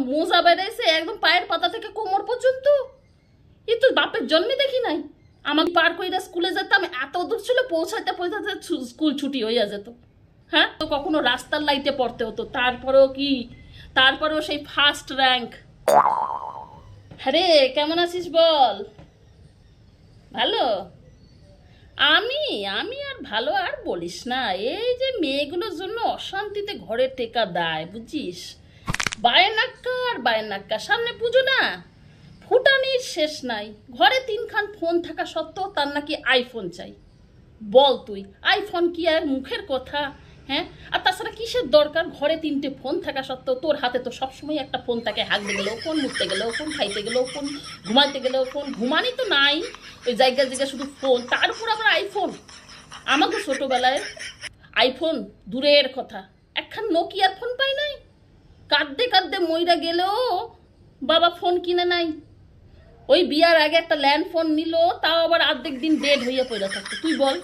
মোজা বেড়েছে একদম পায়ের পাতা থেকে কোমর পর্যন্ত। এ তো বাপের জন্মে দেখি নাই। আমাকে পার কইরা স্কুলে যেতাম, এত দূর ছিল, পৌঁছাইতে পৌঁছাতে স্কুল ছুটি হইয়া যেত। হ্যাঁ, তো কখনো রাস্তার লাইটে পড়তে হতো, তারপরেও সেই ফার্স্ট র্যাঙ্ক। হ্যাঁ রে, কেমন আছিস বল? ভালো। আমি আমি আর ভালো আর বলিস না, এই যে মেয়েগুলোর জন্য অশান্তিতে ঘরে টেকা দেয় বুঝিস। বায়নাক্কা আর বায়নাক্কা, সামনে পুজো না, ফুটানির শেষ নাই। ঘরে 3খান ফোন থাকা সত্ত্বেও তার নাকি আইফোন চাই। বল তুই, আইফোন কি আর মুখের কথা? হ্যাঁ, আর তাছাড়া কিসের দরকার? ঘরে 3টে ফোন থাকা সত্ত্বেও তোর হাতে তো সবসময় একটা ফোন থাকে। হাঁকতে গেলেও ফোন, মুততে গেলেও ফোন, খাইতে গেলেও ফোন, ঘুমাইতে গেলেও ফোন। ঘুমানি তো নাই, ওই জায়গায় জায়গায় শুধু ফোন, তার উপর আবার আইফোন। আমাকে ছোটবেলায় আইফোন দূরের কথা, একখান নোকিয়ার ফোন পাই নাই। কাঁদতে কাঁদতে মইরা গেলেও বাবা ফোন কিনে নাই। ওই বিয়ার আগে একটা ল্যান্ড ফোন নিল, তাও আবার অর্ধেক দিন ডেড হইয়া পড়ে থাকতো। তুই বল,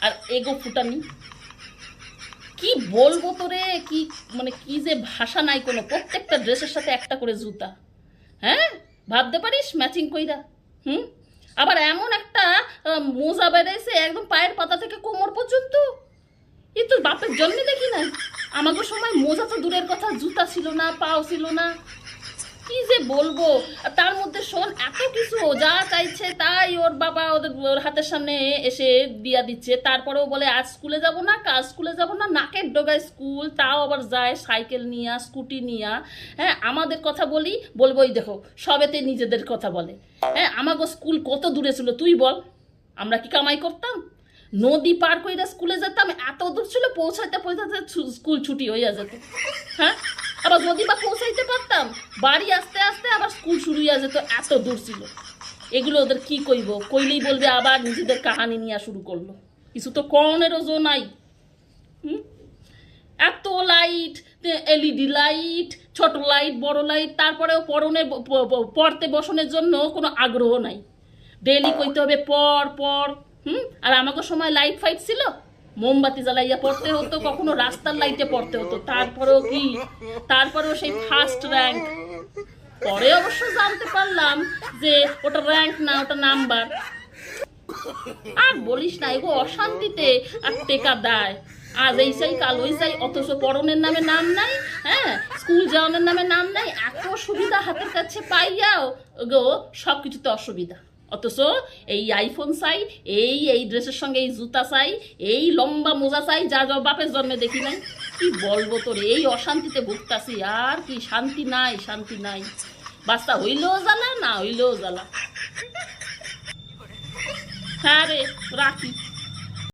আর এগো ফুটানি কি বলবো তোরে, কি মানে কি যে ভাষা নাই কোনো। প্রত্যেকটা ড্রেসের সাথে একটা করে জুতা। হ্যাঁ, ভাবতে পারিস ম্যাচিং কইরা। আবার এমন একটা মোজা বেড়েছে একদম পায়ের পাতা থেকে কোমর পর্যন্ত। এ তো বাপের জন্মে দেখি নাই। আমাকে সময় মোজা তো দূরের কথা, জুতা ছিল না, পাও ছিল না। কি যে বলবো। আর তার মধ্যে শোন, এত কিছু যা চাইছে তাই ওর বাবা ওর হাতের সামনে এসে দিয়া দিচ্ছে। তারপরেও বলে আজ স্কুলে যাব না, কাজ স্কুলে যাব না, নাকের ডগায় স্কুল। তাও আবার যায় সাইকেল নিয়া, স্কুটি নিয়া। হ্যাঁ, আমাদের কথা বলবোই দেখো, সবেতে নিজেদের কথা বলে। হ্যাঁ, আমাকে স্কুল কত দূরে ছিল তুই বল। আমরা কি কামাই করতাম? নদী পার কইরা স্কুলে যেতাম, এত দূর ছিল, পৌঁছাইতে পৌঁছাতে স্কুল ছুটি হইয়া যেত। হ্যাঁ, আবার যদি বা পৌঁছাইতে পারতাম, বাড়ি আসতে আসতে আবার স্কুল শুরু হইয়া যেত, এত দূর ছিল। এগুলো ওদের কি কইব? কইলেই বলবে আবার নিজেদের কাহানি নিয়ে শুরু করলো। কিছু তো কনেরও জো নাই। এত লাইট, এলইডি লাইট, ছোট লাইট, বড় লাইট, তারপরেও পড়তে বসনের জন্য কোনো আগ্রহ নাই। ডেলি কইতে হবে পড় পড়। আর আমাকে সময় লাইট ফাইট ছিল, মোমবাতি জ্বালাইয়া পড়তে হতো, কখনো রাস্তার লাইটে পড়তে হতো। তারপরেও সেই ফার্স্ট র্যাঙ্ক। পরে অবশ্য জানতে পারলাম যে ওটা র্যাঙ্ক না, ওটা নাম্বার। আর বলিস না, এগো অশান্তিতে আর টেকা দেয়। আজ এই চাই, কাল ওই চাই, অথচ পড়নের নামে নাম নাই। হ্যাঁ, স্কুল যাওয়ানোর নামে নাম নাই। এত সুবিধা হাতের কাছে পাইয়াও গো সব কিছুতে অসুবিধা। অথচ এই আইফোন চাই, এই ড্রেসের সঙ্গে এই জুতা চাই, এই লম্বা মোজা চাই, যা যা বাপের জন্মে দেখি নাই। কি বলবো তোর, এই অশান্তিতে ভুগতাছি। আর কি শান্তি নাই, শান্তি নাই। বাচ্চা হইলেও জ্বালা, না হইলেও জ্বালা। হ্যাঁ রে, রাখি।